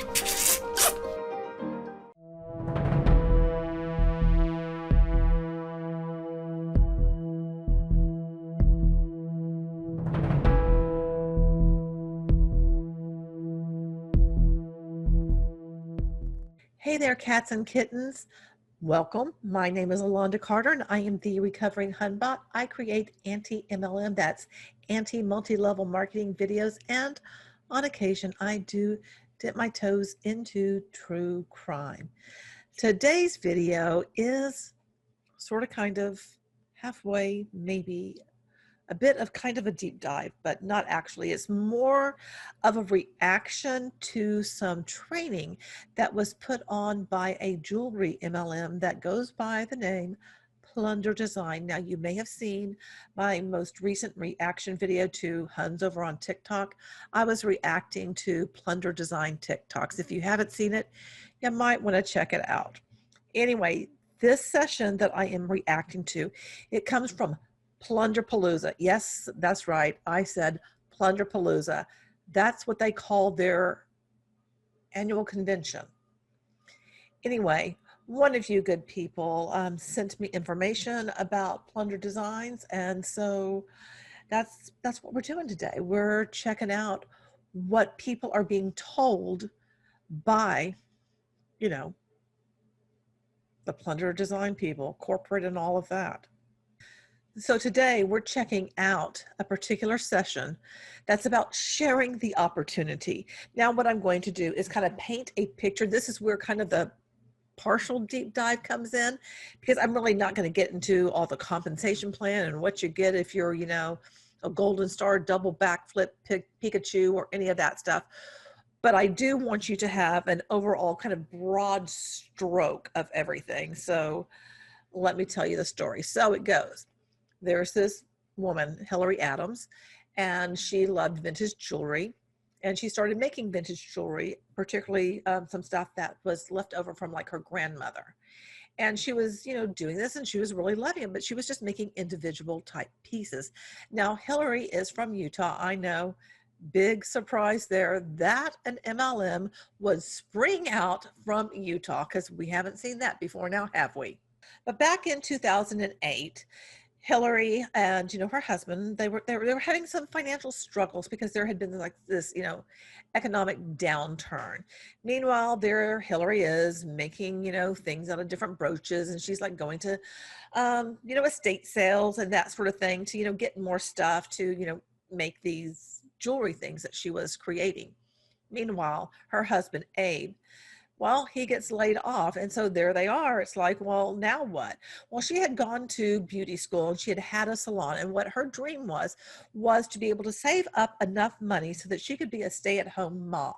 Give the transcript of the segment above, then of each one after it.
Hey there, cats and kittens. Welcome. My name is Alonda Carter, and I am the Recovering Hunbot. I create ANTIMLM, that's anti-multi-level marketing videos, and on occasion, I do dip my toes into true crime. Today's video is sort of kind of halfway, maybe a bit of kind of a deep dive, but not actually. It's more of a reaction to some training that was put on by a jewelry MLM that goes by the name Plunder Design. Now, you may have seen my most recent reaction video to Huns over on TikTok. I was reacting to Plunder Design TikToks. If you haven't seen it, you might want to check it out. Anyway, this session that I am reacting to, it comes from Plunder Palooza. Yes, that's right. I said Plunder Palooza. That's what they call their annual convention. Anyway, one of you good people sent me information about Plunder Designs, and so that's what we're doing today. We're checking out what people are being told by, you know, the Plunder Design people, corporate and all of that. So today we're checking out a particular session that's about sharing the opportunity. Now what I'm going to do is kind of paint a picture. This is where kind of the partial deep dive comes in, because I'm really not going to get into all the compensation plan and what you get if you're, you know, a golden star, double backflip, Pikachu, or any of that stuff. But I do want you to have an overall kind of broad stroke of everything. So let me tell you the story. So it goes. There's this woman, Hillary Adams, and she loved vintage jewelry. And she started making vintage jewelry, particularly some stuff that was left over from like her grandmother. And she was, you know, doing this and she was really loving it, but she was just making individual type pieces. Now, Hillary is from Utah. I know, big surprise there. That an MLM would spring out from Utah, because we haven't seen that before now, have we? But back in 2008, Hillary and, you know, her husband, they were having some financial struggles because there had been like this, you know, economic downturn. Meanwhile, there Hillary is making, you know, things out of different brooches, and she's like going to, you know, estate sales and that sort of thing to, you know, get more stuff to, you know, make these jewelry things that she was creating. Meanwhile, her husband, Abe, well, he gets laid off. And so there they are. It's like, well, now what? Well, she had gone to beauty school and she had had a salon. And what her dream was to be able to save up enough money so that she could be a stay-at-home mom.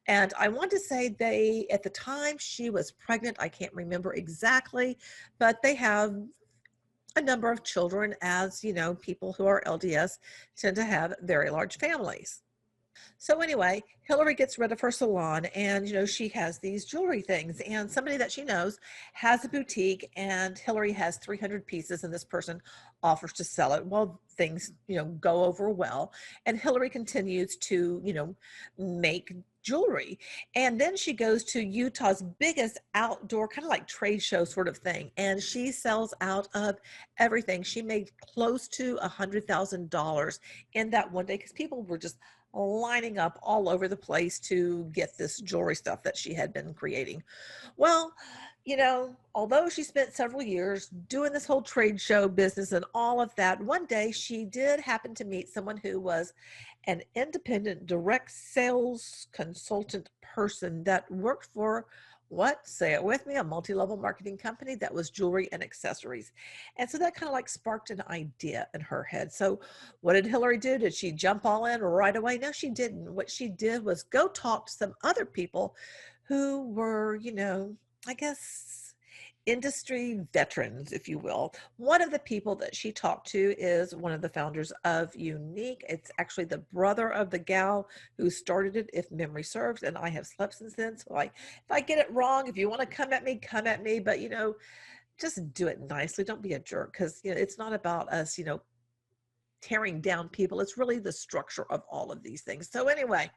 And I want to say they, at the time she was pregnant, I can't remember exactly, but they have a number of children, as you know, people who are LDS tend to have very large families. So anyway, Hillary gets rid of her salon, and, you know, she has these jewelry things, and somebody that she knows has a boutique, and Hillary has 300 pieces, and this person offers to sell it. Well, things, you know, go over well, and Hillary continues to, you know, make jewelry. And then she goes to Utah's biggest outdoor kind of like trade show sort of thing, and she sells out of everything. She made close to $100,000 in that one day, because people were just lining up all over the place to get this jewelry stuff that she had been creating. Well, you know, although she spent several years doing this whole trade show business and all of that, one day she did happen to meet someone who was an independent direct sales consultant person that worked for, what, say it with me, a multi-level marketing company that was jewelry and accessories. And so that kind of like sparked an idea in her head. So what did Hillary do? Did she jump all in right away? No, she didn't. What she did was go talk to some other people who were, you know, I guess industry veterans, if you will. One of the people that she talked to is one of the founders of Unique. It's actually the brother of the gal who started it, if memory serves, and I have slept since then. So if I get it wrong, if you want to come at me, but, you know, just do it nicely. Don't be a jerk, because, you know, it's not about us, you know, tearing down people. It's really the structure of all of these things. So anyway,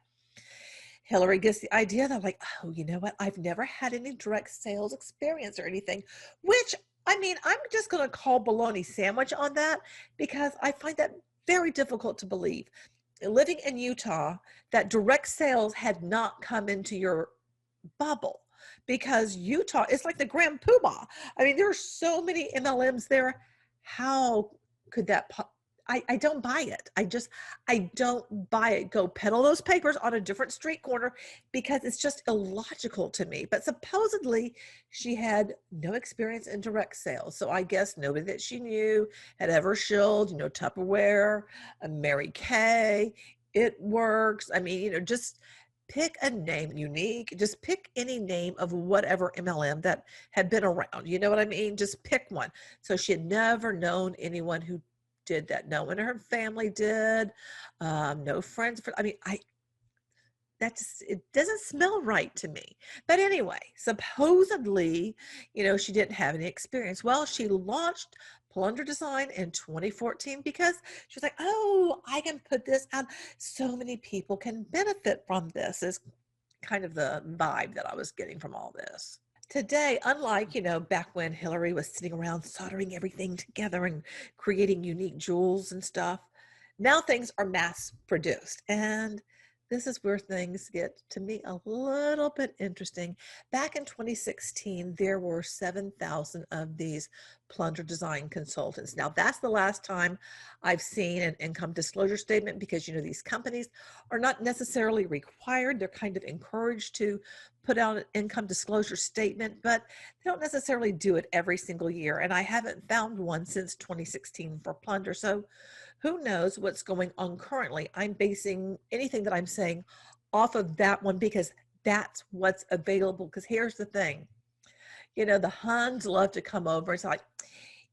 Hillary gets the idea that, like, oh, you know what? I've never had any direct sales experience or anything, which, I mean, I'm just going to call bologna sandwich on that because I find that very difficult to believe. Living in Utah, that direct sales had not come into your bubble because Utah is like the grand poobah. I mean, there are so many MLMs there. How could that I don't buy it. I don't buy it. Go peddle those papers on a different street corner because it's just illogical to me. But supposedly she had no experience in direct sales. So I guess nobody that she knew had ever shilled, Tupperware, a Mary Kay, It Works. I mean, just pick a name, unique, just pick any name of whatever MLM that had been around. You know what I mean? Just pick one. So she had never known anyone who did that. No one in her family did. No friends. I mean, it doesn't smell right to me. But anyway, supposedly, she didn't have any experience. Well, she launched Plunder Design in 2014 because she was like, oh, I can put this out. So many people can benefit from this, is kind of the vibe that I was getting from all this. Today, unlike, back when Hillary was sitting around soldering everything together and creating unique jewels and stuff, now things are mass produced. And this is where things get, to me, a little bit interesting. Back in 2016, there were 7,000 of these Plunder Design consultants. Now, that's the last time I've seen an income disclosure statement because, these companies are not necessarily required. They're kind of encouraged to put out an income disclosure statement, but they don't necessarily do it every single year. And I haven't found one since 2016 for Plunder. So who knows what's going on currently? I'm basing anything that I'm saying off of that one because that's what's available. Because here's the thing, the Huns love to come over and say, like,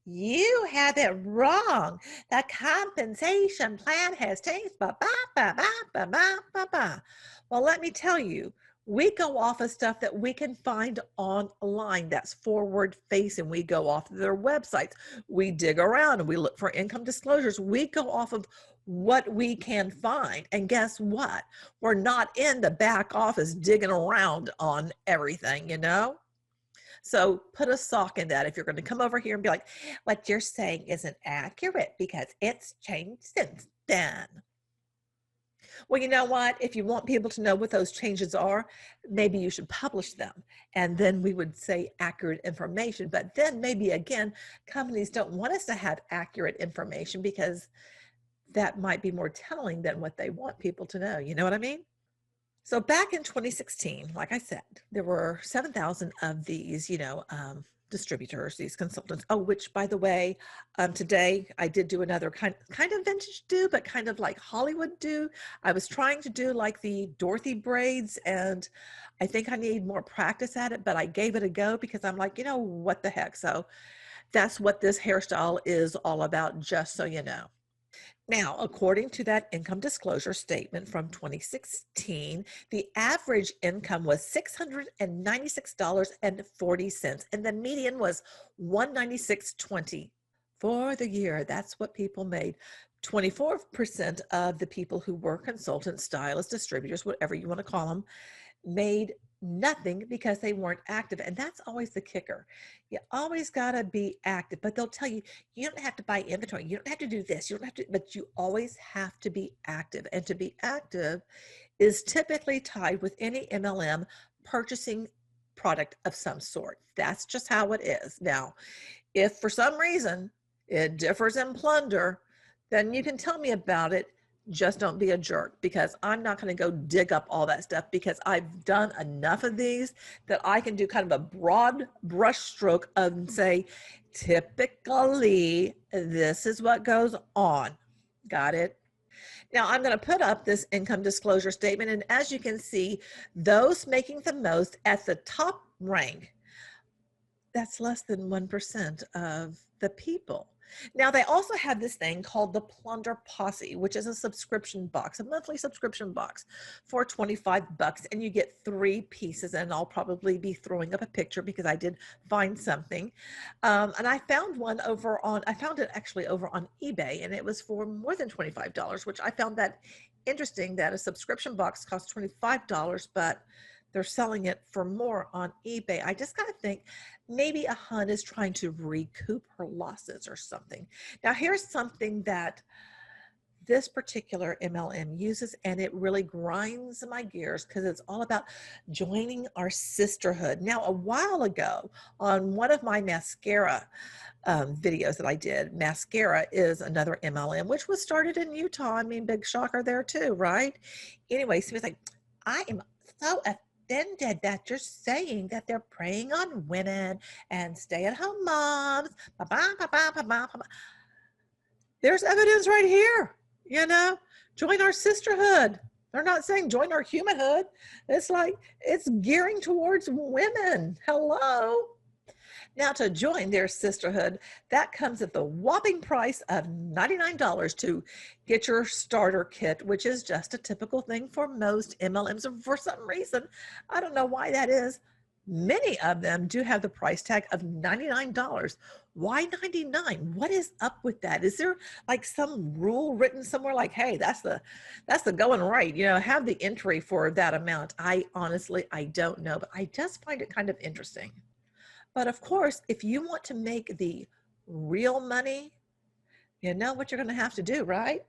you have it wrong. The compensation plan has changed. Ba, ba, ba, ba, ba, ba, ba, ba. Well, let me tell you, we go off of stuff that we can find online that's forward facing. We go off of their websites. We dig around and we look for income disclosures. We go off of what we can find. And guess what? We're not in the back office digging around on everything, So put a sock in that if you're going to come over here and be like, what you're saying isn't accurate because it's changed since then. Well, you know what? If you want people to know what those changes are, maybe you should publish them. And then we would say accurate information. But then maybe, again, companies don't want us to have accurate information because that might be more telling than what they want people to know. You know what I mean? So back in 2016, like I said, there were 7,000 of these, distributors, these consultants. Oh, which, by the way, today I did do another kind of vintage do, but kind of like Hollywood do. I was trying to do like the Dorothy braids, and I think I need more practice at it, but I gave it a go because I'm like, what the heck? So that's what this hairstyle is all about, just so you know. Now, according to that income disclosure statement from 2016, the average income was $696.40, and the median was $196.20 for the year. That's what people made. 24% of the people who were consultants, stylists, distributors, whatever you want to call them, made nothing because they weren't active. And that's always the kicker. You always got to be active, but they'll tell you, you don't have to buy inventory. You don't have to do this. You don't have to, but you always have to be active. And to be active is typically tied with any MLM purchasing product of some sort. That's just how it is. Now, if for some reason it differs in Plunder, then you can tell me about it. Just don't be a jerk, because I'm not going to go dig up all that stuff, because I've done enough of these that I can do kind of a broad brush stroke and say, typically, this is what goes on. Got it? Now I'm going to put up this income disclosure statement. And as you can see, those making the most at the top rank, that's less than 1% of the people. Now, they also have this thing called the Plunder Posse, which is a subscription box, a monthly subscription box for $25, and you get 3 pieces. And I'll probably be throwing up a picture because I did find something. And I found one I found it actually over on eBay, and it was for more than $25, which I found that interesting that a subscription box costs $25, but they're selling it for more on eBay. I just got to think maybe a Hun is trying to recoup her losses or something. Now, here's something that this particular MLM uses, and it really grinds my gears because it's all about joining our sisterhood. Now, a while ago on one of my mascara videos that I did, mascara is another MLM, which was started in Utah. I mean, big shocker there too, right? Anyway, so it's like, I am so offended that you're saying that they're preying on women and stay-at-home moms. There's evidence right here. You know, join our sisterhood. They're not saying join our humanhood. It's like, it's gearing towards women. Hello. Now, to join their sisterhood, that comes at the whopping price of $99 to get your starter kit, which is just a typical thing for most MLMs. And for some reason, I don't know why that is, many of them do have the price tag of $99. Why $99? What is up with that? Is there like some rule written somewhere like, hey, that's the going rate, you know, have the entry for that amount? I honestly don't know, but I just find it kind of interesting. But of course, if you want to make the real money, you know what you're going to have to do, right?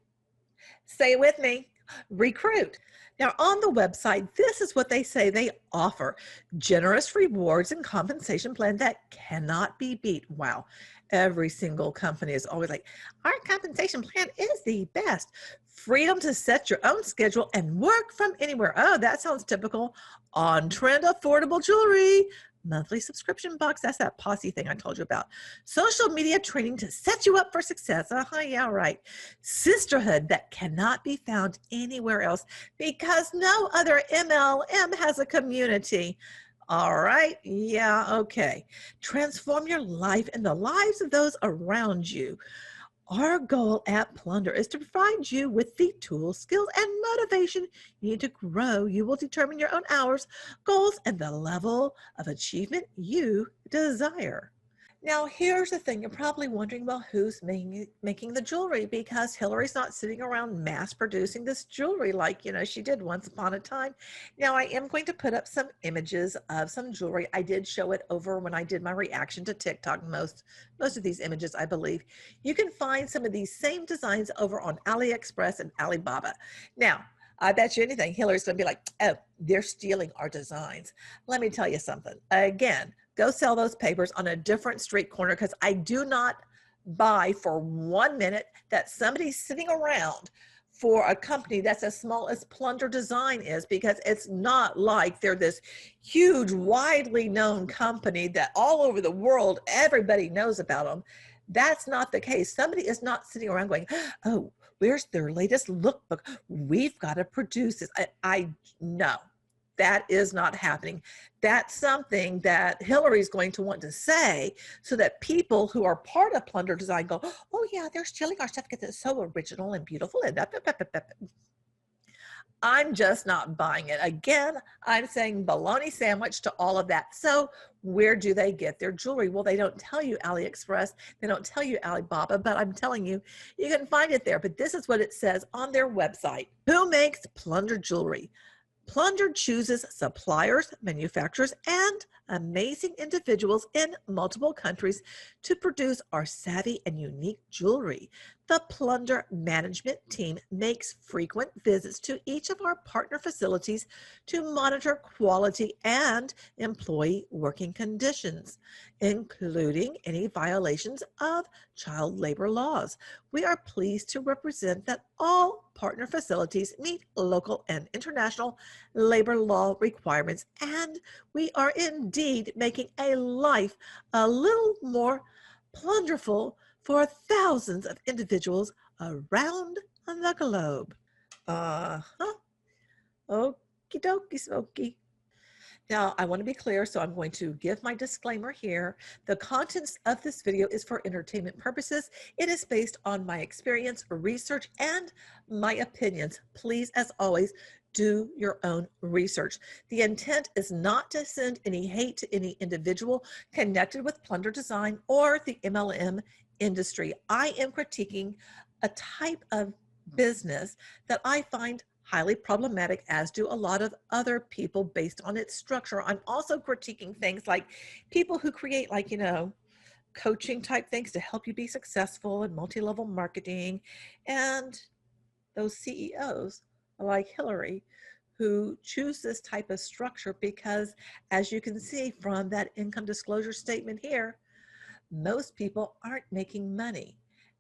Say it with me. Recruit. Now, on the website, this is what they say they offer: generous rewards and compensation plan that cannot be beat. Wow. Every single company is always like, our compensation plan is the best. Freedom to set your own schedule and work from anywhere. Oh, that sounds typical. On-trend affordable jewelry. Monthly subscription box. That's that Posse thing I told you about. Social media training to set you up for success. Yeah, right. Sisterhood that cannot be found anywhere else because no other MLM has a community. All right. Yeah. Okay. Transform your life and the lives of those around you. Our goal at Plunder is to provide you with the tools, skills, and motivation you need to grow. You will determine your own hours, goals, and the level of achievement you desire. Now, here's the thing. You're probably wondering, well, who's making the jewelry? Because Hillary's not sitting around mass producing this jewelry like, you know, she did once upon a time. Now, I am going to put up some images of some jewelry. I did show it over when I did my reaction to TikTok. Most of these images, I believe. You can find some of these same designs over on AliExpress and Alibaba. Now, I bet you anything, Hillary's going to be like, oh, they're stealing our designs. Let me tell you something. Again, go sell those papers on a different street corner, because I do not buy for 1 minute that somebody's sitting around for a company that's as small as Plunder Design is, because it's not like they're this huge, widely known company that all over the world, everybody knows about them. That's not the case. Somebody is not sitting around going, oh, where's their latest lookbook? We've got to produce this. No. That is not happening. That's something that Hillary's going to want to say so that people who are part of Plunder Design go, oh yeah, they're stealing our stuff because it's so original and beautiful. And I'm just not buying it. Again, I'm saying bologna sandwich to all of that. So where do they get their jewelry? Well, they don't tell you AliExpress. They don't tell you Alibaba, but I'm telling you, you can find it there. But this is what it says on their website. Who makes Plunder jewelry? Plunder chooses suppliers, manufacturers, and amazing individuals in multiple countries to produce our savvy and unique jewelry. The Plunder management team makes frequent visits to each of our partner facilities to monitor quality and employee working conditions, including any violations of child labor laws. We are pleased to represent that all partner facilities meet local and international labor law requirements, and we are indeed making a life a little more plunderful for thousands of individuals around the globe. Uh-huh. Okie dokie smoky. Now, I want to be clear, so I'm going to give my disclaimer here. The contents of this video is for entertainment purposes. It is based on my experience, research, and my opinions. Please, as always, do your own research. The intent is not to send any hate to any individual connected with Plunder Design or the MLM industry. I am critiquing a type of business that I find highly problematic, as do a lot of other people based on its structure. I'm also critiquing things like people who create, like, coaching type things to help you be successful in multi-level marketing, and those CEOs like Hillary who choose this type of structure because, as you can see from that income disclosure statement here, most people aren't making money.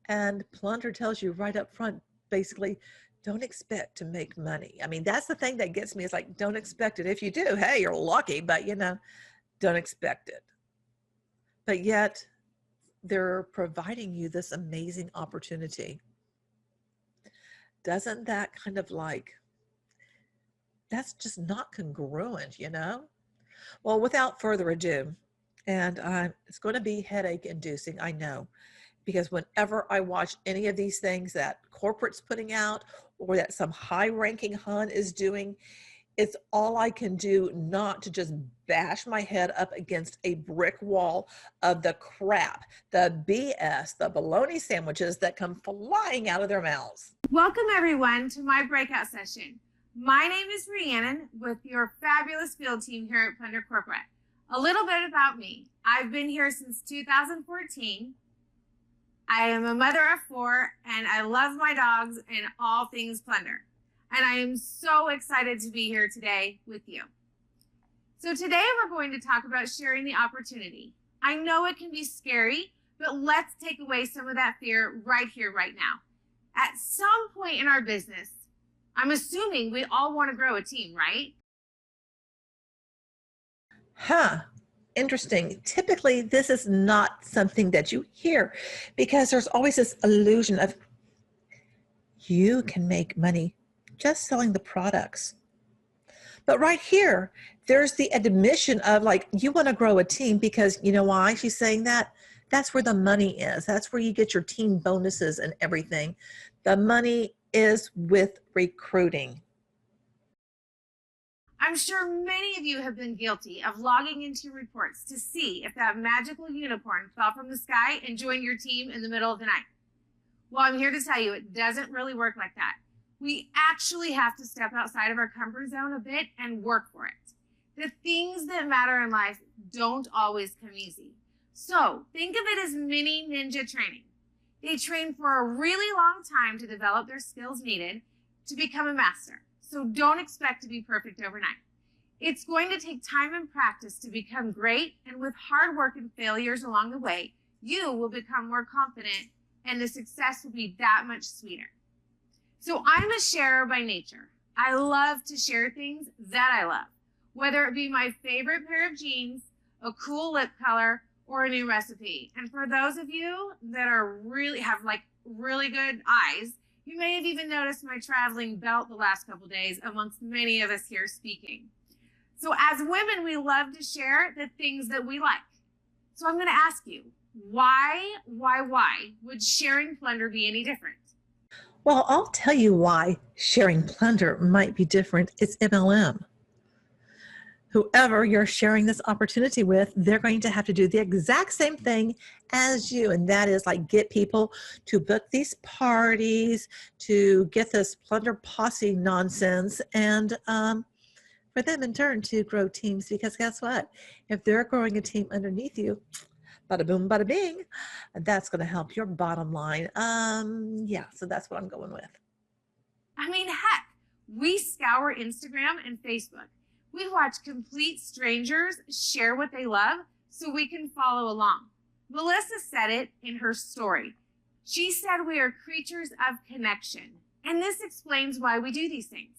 And Plunder tells you right up front, basically, don't expect to make money. I mean, that's the thing that gets me. It's like, don't expect it. If you do, hey, you're lucky, but don't expect it. But yet they're providing you this amazing opportunity. Doesn't that kind of like, that's just not congruent, Well, without further ado, and it's going to be headache inducing, I know, because whenever I watch any of these things that corporate's putting out or that some high ranking Hun is doing, it's all I can do not to just bash my head up against a brick wall of the crap, the BS, the bologna sandwiches that come flying out of their mouths. Welcome everyone to my breakout session. My name is Rhiannon with your fabulous field team here at Plunder Corporate. A little bit about me. I've been here since 2014. I am a mother of 4 and I love my dogs and all things Plunder. And I am so excited to be here today with you. So today we're going to talk about sharing the opportunity. I know it can be scary, but let's take away some of that fear right here, right now. At some point in our business, I'm assuming we all want to grow a team, right? Interesting. Typically, this is not something that you hear because there's always this illusion of you can make money just selling the products. But right here, there's the admission of like, you want to grow a team because you know why she's saying that? That's where the money is. That's where you get your team bonuses and everything. The money is with recruiting. I'm sure many of you have been guilty of logging into reports to see if that magical unicorn fell from the sky and joined your team in the middle of the night. Well, I'm here to tell you it doesn't really work like that. We actually have to step outside of our comfort zone a bit and work for it. The things that matter in life don't always come easy. So think of it as mini ninja training. They train for a really long time to develop their skills needed to become a master. So don't expect to be perfect overnight. It's going to take time and practice to become great, and with hard work and failures along the way, you will become more confident and the success will be that much sweeter. So I'm a sharer by nature. I love to share things that I love, whether it be my favorite pair of jeans, a cool lip color, or a new recipe. And for those of you that have really good eyes, you may have even noticed my traveling belt the last couple days amongst many of us here speaking. So as women, we love to share the things that we like. So I'm going to ask you, why would sharing Plunder be any different? Well, I'll tell you why sharing Plunder might be different. It's MLM. Whoever you're sharing this opportunity with, they're going to have to do the exact same thing as you. And that is like get people to book these parties, to get this Plunder Posse nonsense, and for them in turn to grow teams. Because guess what? If they're growing a team underneath you, bada boom, bada bing, that's going to help your bottom line. Yeah, so that's what I'm going with. I mean, heck, we scour Instagram and Facebook. We watch complete strangers share what they love so we can follow along. Melissa said it in her story. She said we are creatures of connection. And this explains why we do these things.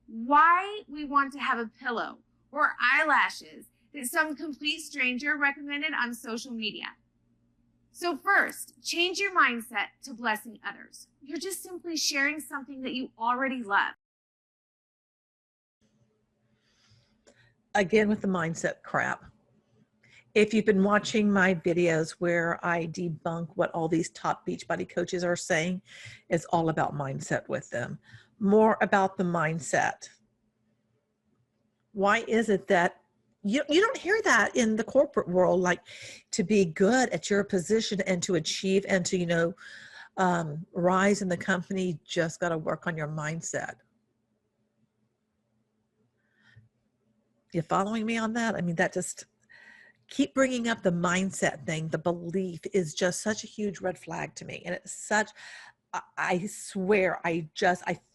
Why we want to have a pillow or eyelashes that some complete stranger recommended on social media. So first, change your mindset to blessing others. You're just simply sharing something that you already love. Again, with the mindset crap. If you've been watching my videos where I debunk what all these top Beachbody coaches are saying, it's all about mindset with them. More about the mindset. Why is it that you don't hear that in the corporate world, like to be good at your position and to achieve and to, rise in the company, just got to work on your mindset. You following me on that? I mean, that just keep bringing up the mindset thing. The belief is just such a huge red flag to me. And it's such, I swear, I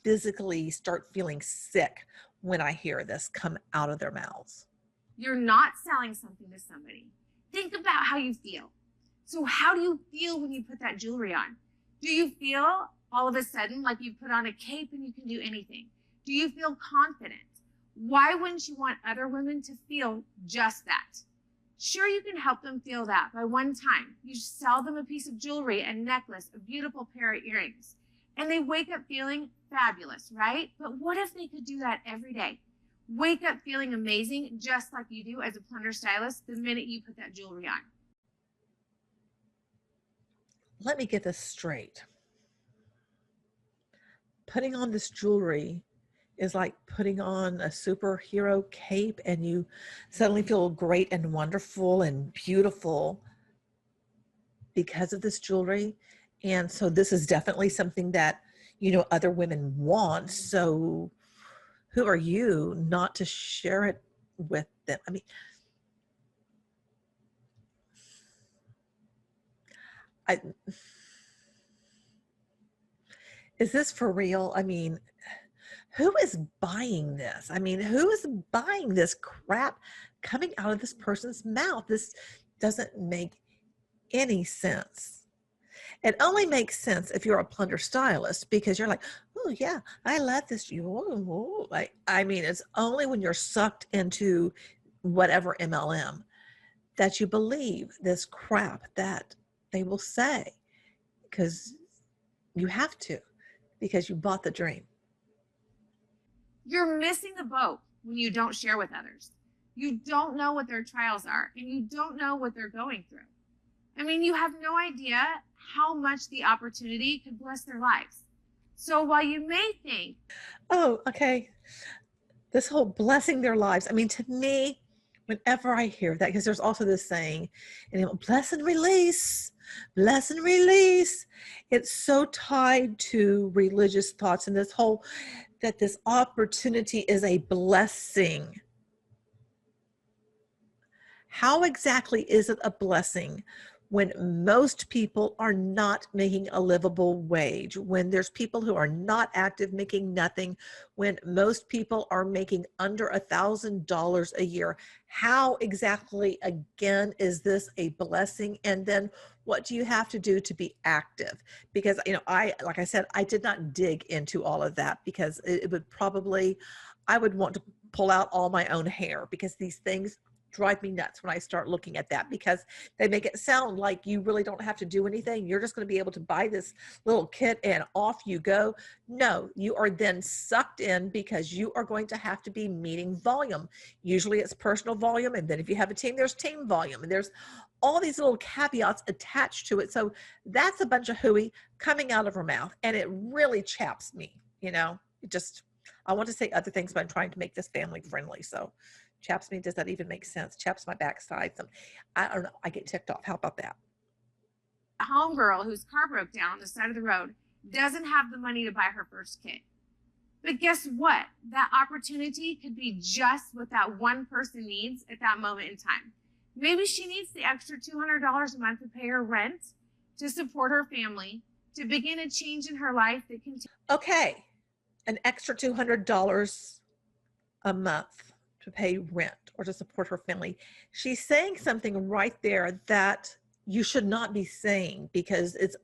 physically start feeling sick when I hear this come out of their mouths. You're not selling something to somebody. Think about how you feel. So how do you feel when you put that jewelry on? Do you feel all of a sudden like you put on a cape and you can do anything? Do you feel confident? Why wouldn't you want other women to feel just that? Sure, you can help them feel that by one time you sell them a piece of jewelry, a necklace, a beautiful pair of earrings, and they wake up feeling fabulous, right? But what if they could do that every day? Wake up feeling amazing just like you do as a Plunder stylist the minute you put that jewelry on. Let me get this straight. Putting on this jewelry is like putting on a superhero cape and you suddenly feel great and wonderful and beautiful because of this jewelry. And so this is definitely something that, you know, other women want. So who are you not to share it with them? I mean, is this for real? I mean, who is buying this? I mean, who is buying this crap coming out of this person's mouth? This doesn't make any sense. It only makes sense if you're a Plunder stylist because you're like, oh yeah, I love this. I mean, it's only when you're sucked into whatever MLM that you believe this crap that they will say, because you have to, because you bought the dream. You're missing the boat when you don't share with others. You don't know what their trials are, and you don't know what they're going through. I mean, you have no idea how much the opportunity could bless their lives. So while you may think, oh, okay, this whole blessing their lives, I mean, to me, whenever I hear that, because there's also this saying, bless and release, bless and release. It's so tied to religious thoughts and this whole, that this opportunity is a blessing. How exactly is it a blessing when most people are not making a livable wage, when there's people who are not active making nothing, when most people are making under $1,000 a year? How exactly, again, is this a blessing? And then what do you have to do to be active? Because, you know, like I said, I did not dig into all of that because it would probably, I would want to pull out all my own hair because these things drive me nuts when I start looking at that, because they make it sound like you really don't have to do anything. You're just going to be able to buy this little kit and off you go. No, you are then sucked in because you are going to have to be meeting volume. Usually it's personal volume. And then if you have a team, there's team volume, and there's all these little caveats attached to it. So that's a bunch of hooey coming out of her mouth. And it really chaps me, you know, it just, I want to say other things, but I'm trying to make this family friendly. So chaps me, does that even make sense? Chaps my backside. I don't know. I get ticked off. How about that? a homegirl whose car broke down on the side of the road doesn't have the money to buy her first kit. But guess what? That opportunity could be just what that one person needs at that moment in time. Maybe she needs the extra $200 a month to pay her rent, to support her family, to begin a change in her life that can. Okay, an extra $200 a month to pay rent or to support her family. She's saying something right there that you should not be saying, because it's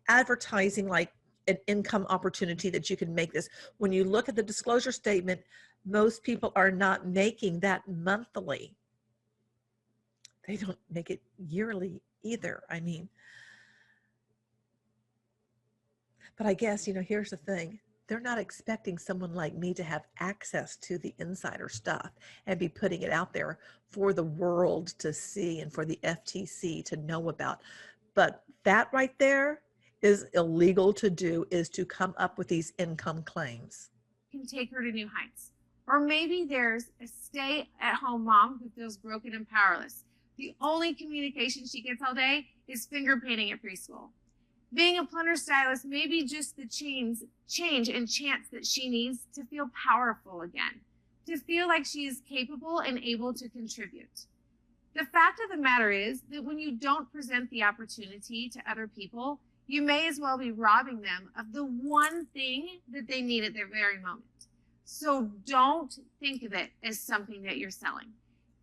advertising like an income opportunity that you can make this. When you look at the disclosure statement, most people are not making that monthly. They don't make it yearly either. I mean, but I guess, you know, here's the thing. They're not expecting someone like me to have access to the insider stuff and be putting it out there for the world to see and for the FTC to know about. But that right there is illegal to do, is to come up with these income claims. Can take her to new heights. Or maybe there's a stay-at-home mom who feels broken and powerless. The only communication she gets all day is finger painting at preschool. Being a Plunder stylist may be just the change and chance that she needs to feel powerful again, to feel like she is capable and able to contribute. The fact of the matter is that when you don't present the opportunity to other people, you may as well be robbing them of the one thing that they need at their very moment. So don't think of it as something that you're selling.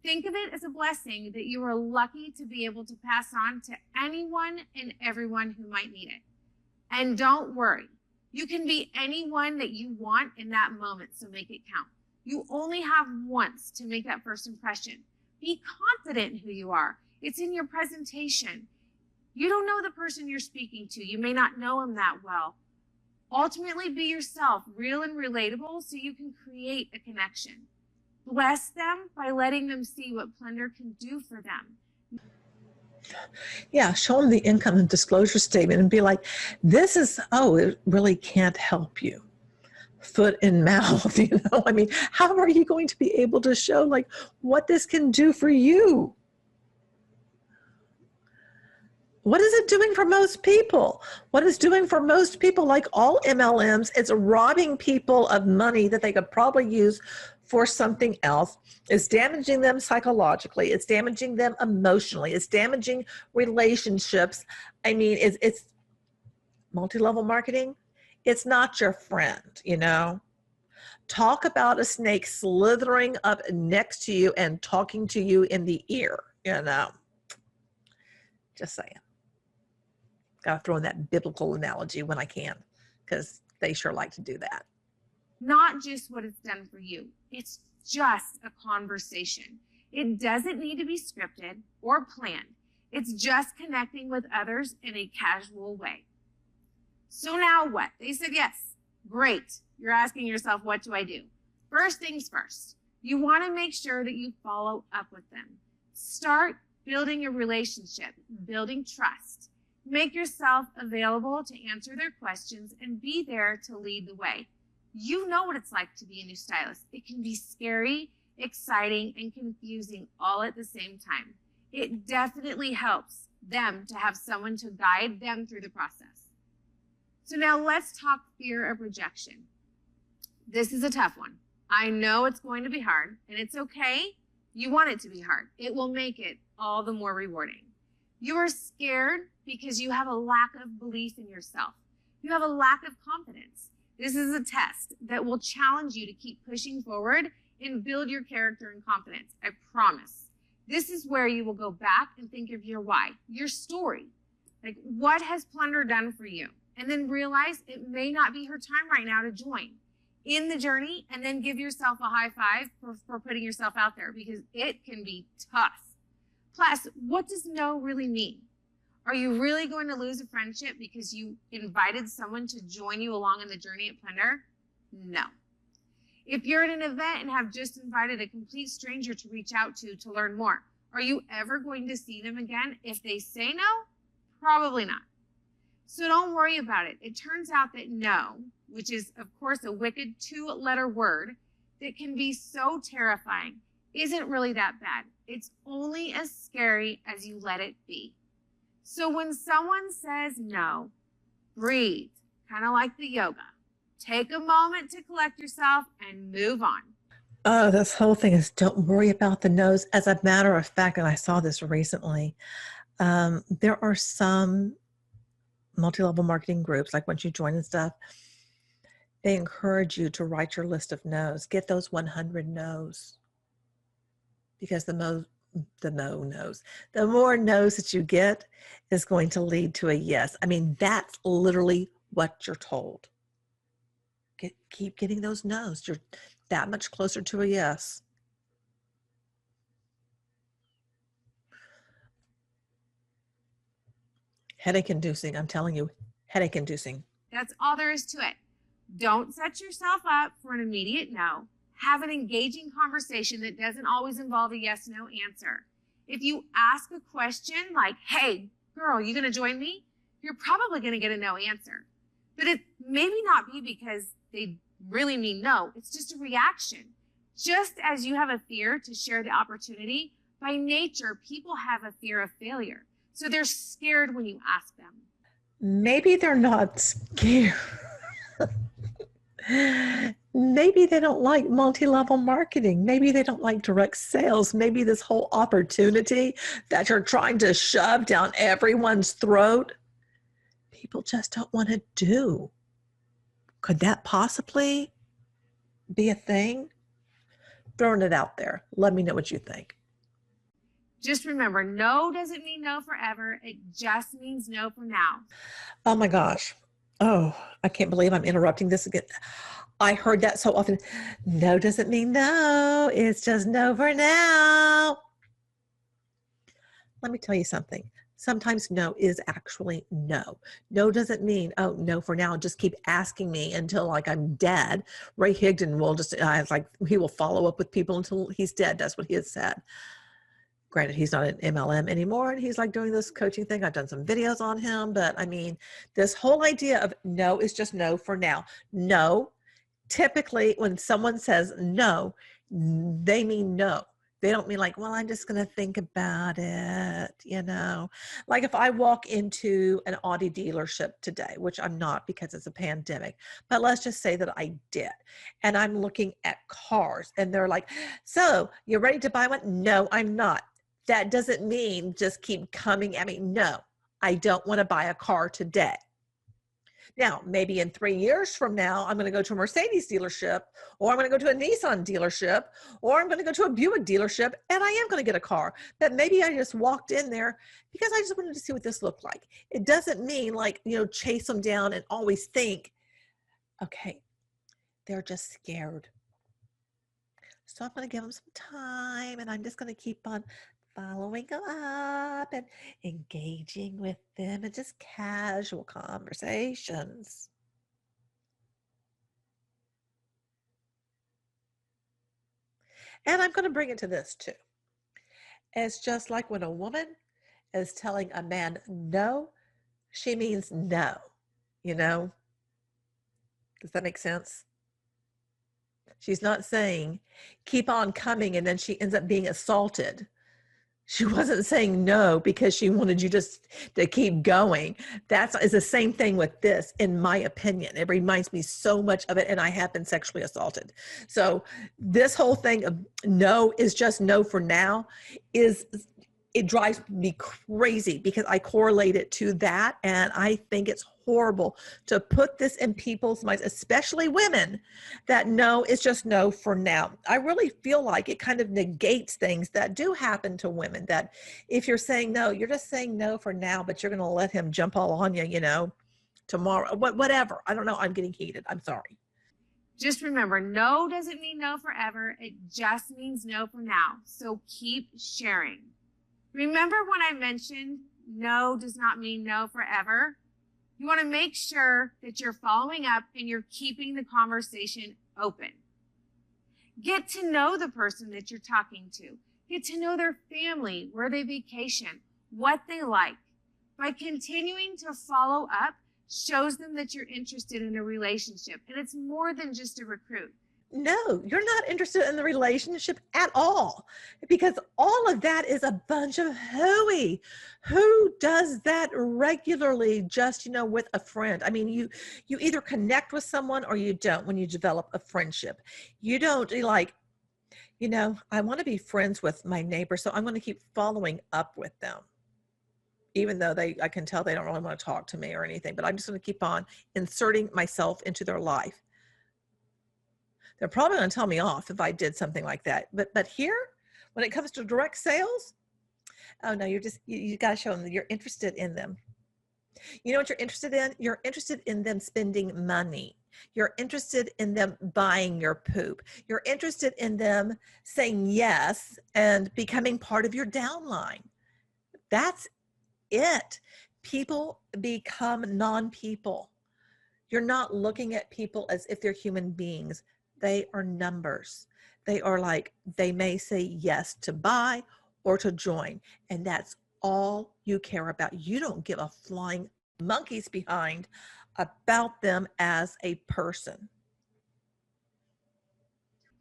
Think of it as a blessing that you are lucky to be able to pass on to anyone and everyone who might need it. And don't worry, you can be anyone that you want in that moment, so make it count. You only have once to make that first impression. Be confident in who you are. It's in your presentation. You don't know the person you're speaking to. You may not know him that well. Ultimately, be yourself, real and relatable, so you can create a connection. Bless them by letting them see what Plunder can do for them. Yeah, show them the income and disclosure statement and be like, this is, oh, it really can't help you. Foot and mouth, you know, I mean, how are you going to be able to show like what this can do for you? What is it doing for most people? What it's doing for most people, like all MLMs, it's robbing people of money that they could probably use for something else. It's damaging them psychologically. It's damaging them emotionally. It's damaging relationships. I mean, it's multi-level marketing. It's not your friend, you know. Talk about a snake slithering up next to you and talking to you in the ear, you know. Just saying. Got to throw in that biblical analogy when I can, because they sure like to do that. Not just what it's done for you. It's just a conversation. It doesn't need to be scripted or planned. It's just connecting with others in a casual way. So now what? They said yes. Great. You're asking yourself, what do I do? First things first. You want to make sure that you follow up with them. Start building a relationship, building trust. Make yourself available to answer their questions and be there to lead the way. You know what it's like to be a new stylist. It can be scary, exciting, and confusing all at the same time. It definitely helps them to have someone to guide them through the process. So now let's talk fear of rejection. This is a tough one. I know it's going to be hard, and it's okay. You want it to be hard. It will make it all the more rewarding. You are scared because you have a lack of belief in yourself. You have a lack of confidence. This is a test that will challenge you to keep pushing forward and build your character and confidence. I promise. This is where you will go back and think of your why, your story. Like, what has Plunder done for you? And then realize it may not be her time right now to join in the journey, and then give yourself a high five for putting yourself out there, because it can be tough. Plus, what does no really mean? Are you really going to lose a friendship because you invited someone to join you along in the journey at Plunder? No. If you're at an event and have just invited a complete stranger to reach out to learn more, are you ever going to see them again? If they say no, probably not. So don't worry about it. It turns out that no, which is of course a wicked 2-letter word that can be so terrifying, isn't really that bad. It's only as scary as you let it be. So when someone says no, breathe, kind of like the yoga. Take a moment to collect yourself and move on. Oh, this whole thing is don't worry about the no's. As a matter of fact, and I saw this recently, there are some multi-level marketing groups, like once you join and stuff, they encourage you to write your list of no's. Get those 100 no's. Because the more no's that you get is going to lead to a yes. I mean, that's literally what you're told. Keep getting those no's. You're that much closer to a yes. Headache-inducing, I'm telling you, headache-inducing. That's all there is to it. Don't set yourself up for an immediate no. Have an engaging conversation that doesn't always involve a yes/no answer. If you ask a question like, hey, girl, you going to join me? You're probably going to get a no answer. But it maybe not be because they really mean no. It's just a reaction. Just as you have a fear to share the opportunity, by nature, people have a fear of failure. So they're scared when you ask them. Maybe they're not scared. Maybe they don't like multi-level marketing. Maybe they don't like direct sales. Maybe this whole opportunity that you're trying to shove down everyone's throat, people just don't want to do. Could that possibly be a thing? Throwing it out there. Let me know what you think. Just remember, no doesn't mean no forever. It just means no for now. Oh my gosh. Oh, I can't believe I'm interrupting this again. I heard that so often. No doesn't mean no. It's just no for now. Let me tell you something. Sometimes no is actually no. No doesn't mean, oh, no for now. Just keep asking me until like I'm dead. Ray Higdon will just, like, he will follow up with people until he's dead. That's what he has said. Granted, he's not an MLM anymore, and he's like doing this coaching thing. I've done some videos on him, but I mean, this whole idea of no is just no for now. No, typically when someone says no, they mean no. They don't mean like, well, I'm just going to think about it, you know. Like if I walk into an Audi dealership today, which I'm not because it's a pandemic, but let's just say that I did, and I'm looking at cars and they're like, so you're ready to buy one? No, I'm not. That doesn't mean just keep coming at me. No, I don't want to buy a car today. Now, maybe in 3 years from now, I'm going to go to a Mercedes dealership, or I'm going to go to a Nissan dealership, or I'm going to go to a Buick dealership, and I am going to get a car. But maybe I just walked in there because I just wanted to see what this looked like. It doesn't mean like, you know, chase them down and always think, okay, they're just scared. So I'm going to give them some time, and I'm just going to keep on following up and engaging with them and just casual conversations. And I'm going to bring it to this too. It's just like when a woman is telling a man no, she means no, you know? Does that make sense? She's not saying keep on coming and then she ends up being assaulted. She wasn't saying no because she wanted you just to keep going. Is the same thing with this, in my opinion. It reminds me so much of it, and I have been sexually assaulted. So this whole thing of no is just no for now it drives me crazy because I correlate it to that, and I think it's horrible to put this in people's minds, especially women, that no is just no for now. I really feel like it kind of negates things that do happen to women, that if you're saying no, you're just saying no for now, but you're going to let him jump all on you, you know, tomorrow, whatever. I don't know. I'm getting heated. I'm sorry. Just remember, no doesn't mean no forever. It just means no for now. So keep sharing. Remember when I mentioned no does not mean no forever? You want to make sure that you're following up and you're keeping the conversation open. Get to know the person that you're talking to. Get to know their family, where they vacation, what they like. By continuing to follow up shows them that you're interested in a relationship, and it's more than just a recruit. No, you're not interested in the relationship at all, because all of that is a bunch of hooey. Who does that regularly just, you know, with a friend? I mean, you either connect with someone or you don't when you develop a friendship. You don't like, you know, I want to be friends with my neighbor, so I'm going to keep following up with them. Even though I can tell they don't really want to talk to me or anything, but I'm just going to keep on inserting myself into their life. They're probably going to tell me off if I did something like that. But here, when it comes to direct sales, oh no, you got to show them that you're interested in them. You know what you're interested in? You're interested in them spending money. You're interested in them buying your poop. You're interested in them saying yes and becoming part of your downline. That's it. People become non-people. You're not looking at people as if they're human beings. They are numbers. They are like, they may say yes to buy or to join, and that's all you care about. You don't give a flying monkey's behind about them as a person.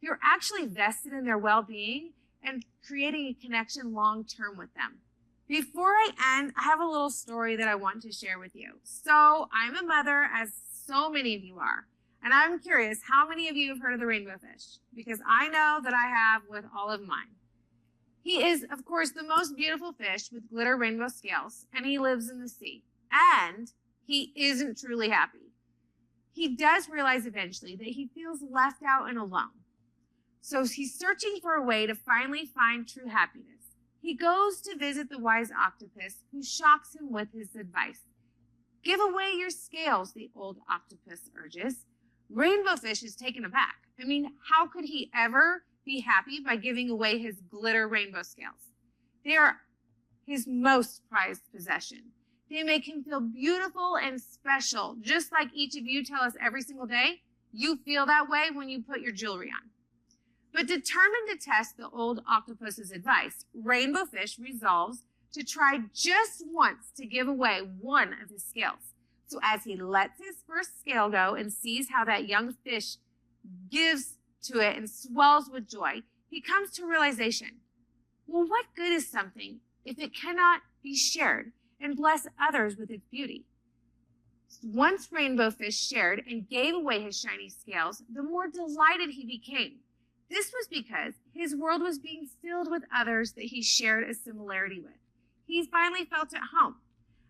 You're actually vested in their well-being and creating a connection long-term with them. Before I end, I have a little story that I want to share with you. So I'm a mother, as so many of you are, and I'm curious how many of you have heard of the rainbow fish, because I know that I have with all of mine. He is, of course, the most beautiful fish with glitter rainbow scales, and he lives in the sea. And he isn't truly happy. He does realize eventually that he feels left out and alone. So he's searching for a way to finally find true happiness. He goes to visit the wise octopus, who shocks him with his advice. Give away your scales, the old octopus urges. Rainbow Fish is taken aback. I mean, how could he ever be happy by giving away his glitter rainbow scales? They are his most prized possession. They make him feel beautiful and special, just like each of you tell us every single day. You feel that way when you put your jewelry on. But determined to test the old octopus's advice, Rainbow Fish resolves to try just once to give away one of his scales. So as he lets his first scale go and sees how that young fish gives to it and swells with joy, he comes to realization, well, what good is something if it cannot be shared and bless others with its beauty? Once Rainbow Fish shared and gave away his shiny scales, the more delighted he became. This was because his world was being filled with others that he shared a similarity with. He finally felt at home.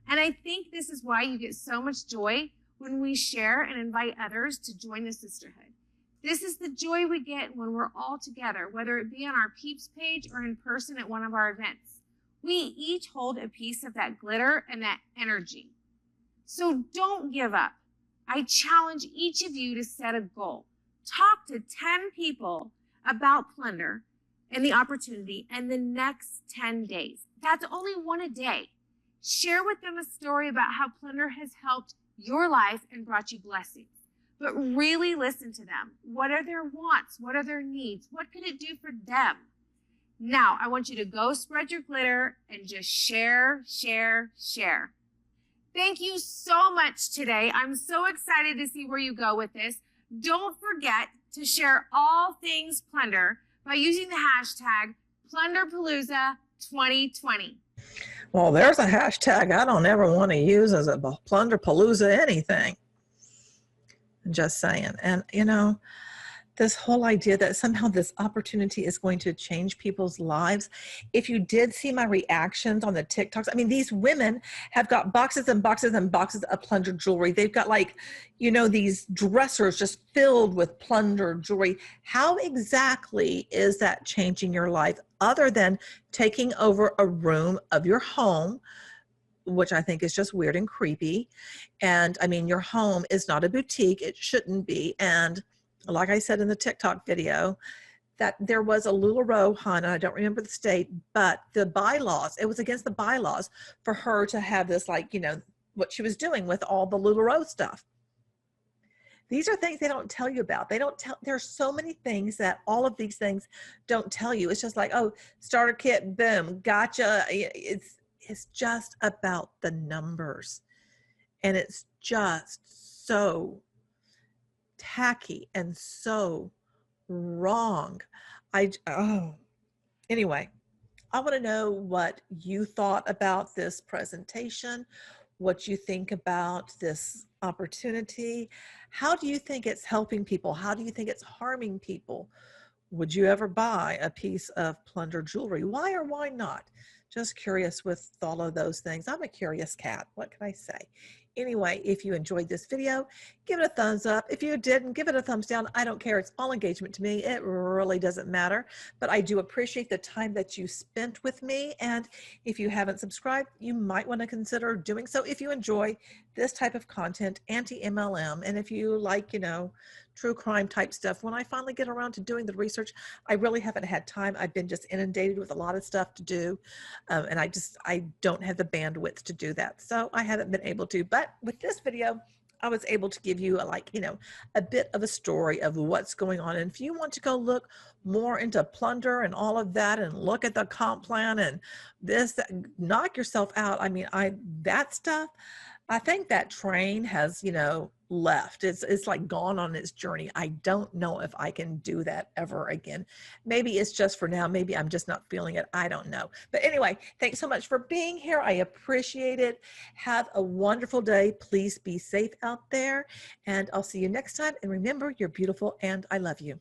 And I think this is why you get so much joy when we share and invite others to join the sisterhood. This is the joy we get when we're all together, whether it be on our Peeps page or in person at one of our events. We each hold a piece of that glitter and that energy. So don't give up. I challenge each of you to set a goal. Talk to 10 people about Plunder and the opportunity in the next 10 days. That's only one a day. Share with them a story about how Plunder has helped your life and brought you blessings. But really listen to them. What are their wants? What are their needs? What could it do for them? Now, I want you to go spread your glitter and just share, share, share. Thank you so much today. I'm so excited to see where you go with this. Don't forget to share all things Plunder by using the hashtag Plunder Palooza 2020. Well, there's a hashtag I don't ever want to use as a Plunder Palooza anything. Just saying. And, you know, this whole idea that somehow this opportunity is going to change people's lives. If you did see my reactions on the TikToks, I mean, these women have got boxes and boxes and boxes of Plunder jewelry. They've got, like, you know, these dressers just filled with Plunder jewelry. How exactly is that changing your life other than taking over a room of your home, which I think is just weird and creepy. And I mean, your home is not a boutique. It shouldn't be. And like I said in the TikTok video, that there was a LuLaRoe hunt, I don't remember the state, but the bylaws, it was against the bylaws for her to have this, like, you know, what she was doing with all the LuLaRoe stuff. These are things they don't tell you about. They don't tell, there's so many things that all of these things don't tell you. It's just like, oh, starter kit, boom, gotcha. It's just about the numbers. And it's just so tacky and so wrong. Anyway, I want to know what you thought about this presentation, what you think about this opportunity. How do you think it's helping people? How do you think it's harming people? Would you ever buy a piece of Plunder jewelry? Why or why not? Just curious with all of those things. I'm a curious cat. What can I say? Anyway, if you enjoyed this video, give it a thumbs up. If you didn't, give it a thumbs down. I don't care. It's all engagement to me. It really doesn't matter. But I do appreciate the time that you spent with me. And if you haven't subscribed, you might want to consider doing so if you enjoy this type of content, anti-MLM. And if you like, you know, true crime type stuff, when I finally get around to doing the research, I really haven't had time. I've been just inundated with a lot of stuff to do. And I don't have the bandwidth to do that. So I haven't been able to. But with this video, I was able to give you a bit of a story of what's going on. And if you want to go look more into Plunder and all of that and look at the comp plan and this, knock yourself out. I mean, that stuff, I think that train has, left. It's like gone on its journey. I don't know if I can do that ever again. Maybe it's just for now. Maybe I'm just not feeling it. I don't know. But anyway, thanks so much for being here. I appreciate it. Have a wonderful day. Please be safe out there. And I'll see you next time. And remember, you're beautiful and I love you.